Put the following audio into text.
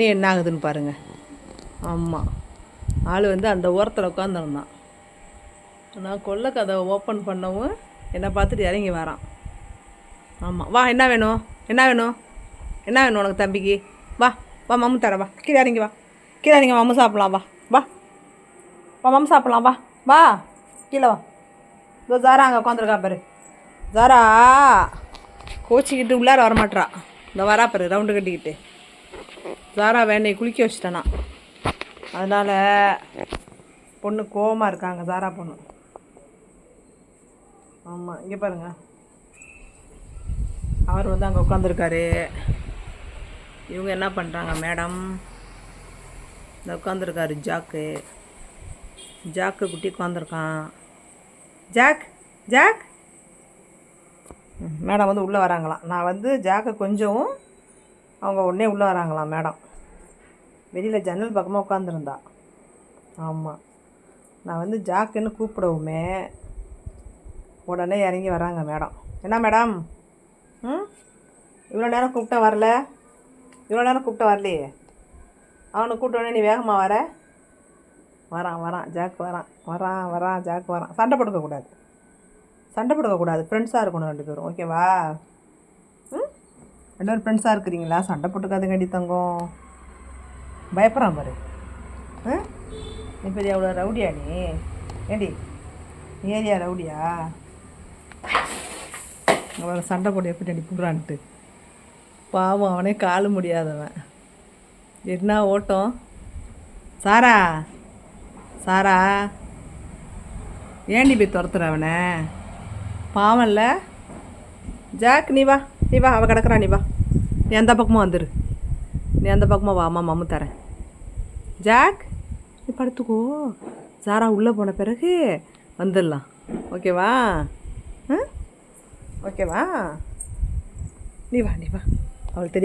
என்ன ஆகுதுன்னு பாருங்கள். ஆமாம், ஆள் வந்து அந்த ஓரத்தில் உட்காந்துருந்தான். நான் கொல்லை கதவை ஓப்பன் பண்ணவும் என்னை பார்த்துட்டு இறங்கி வரான். ஆமாம், வா, என்ன வேணும், என்ன வேணும், என்ன வேணும் உனக்கு தம்பிக்கு? வா வா, மம்மு தர, வா, கீழே இறங்கி வா, கீழே இறங்கி மம்மு சாப்பிட்லாம், வா வா வா, மம்மு சாப்பிட்லாம், வா வா, கீழே வா. இதோ ஜாரா அங்கே உட்காந்துருக்கா பாரு. ஜாரா கோச்சிக்கிட்டு உள்ளார வரமாட்றா. இந்த வரா பாரு, ரவுண்டு கட்டிக்கிட்டு. ஜாரா வேண்டையை குளிக்க வச்சிட்டேனா, அதனால் பொண்ணு கோவமாக இருக்காங்க, ஜாரா பொண்ணு. ஆமாம், இங்கே பாருங்க, அவர் வந்து அங்கே உட்காந்துருக்காரு. இவங்க என்ன பண்ணுறாங்க, மேடம் இந்த உட்காந்துருக்காரு ஜாக்கு குட்டி உட்காந்துருக்கான். ஜாக் ஜாக் மேடம் வந்து உள்ளே வராங்களாம். நான் வந்து ஜாக்கை கொஞ்சம் அவங்க உடனே உள்ளே வராங்களாம். மேடம் வெளியில் ஜன்னல் பக்கமாக உட்காந்துருந்தா. ஆமாம், நான் வந்து ஜாக்குன்னு கூப்பிடவுமே உடனே இறங்கி வராங்க மேடம். என்ன மேடம், இவ்வளோ நேரம் கூப்பிட்டா வரல, இவ்வளோ நேரம் கூப்பிட்டா வரலையே, அவனை கூப்பிட்டோடனே நீ வேகமாக வரான் ஜாக் வரான் ஜாக் வரான். சண்டை போட்டுக்கக்கூடாது, ஃப்ரெண்ட்ஸாக இருக்கணும் ரெண்டு பேரும், ஓகேவா? ரெண்டு பேரும் ஃப்ரெண்ட்ஸாக இருக்கிறீங்களா? சண்டை போட்டுக்காதுங்கடி தங்கம். பயப்படுறான் பாரு. நீ பெரிய அவ்வளோ ரவுடியா நீ? ஏண்டி நீ ஏரியா ரவுடியா? அவனை சண்டை போட்டு எப்படி அடி போடுறான்ட்டு. பாவம், அவனே காலு முடியாதவன். என்ன ஓட்டம். சாரா ஏண்டி போய் துரத்துற அவனை? பாவம் இல்லை ஜாக். நீ வா அவள் கிடக்குறா, நீ வா, நீ அந்த பக்கமாக வந்துரு, நீ அந்த பக்கமாக வா, அம்மா மம்மு தரேன். ஜாக் நீ படுத்துக்கோ, சாரா உள்ளே போன பிறகு வந்துடலாம், ஓகேவா? ஓகேவா? நீ வா அவளுக்கு தெரியும்.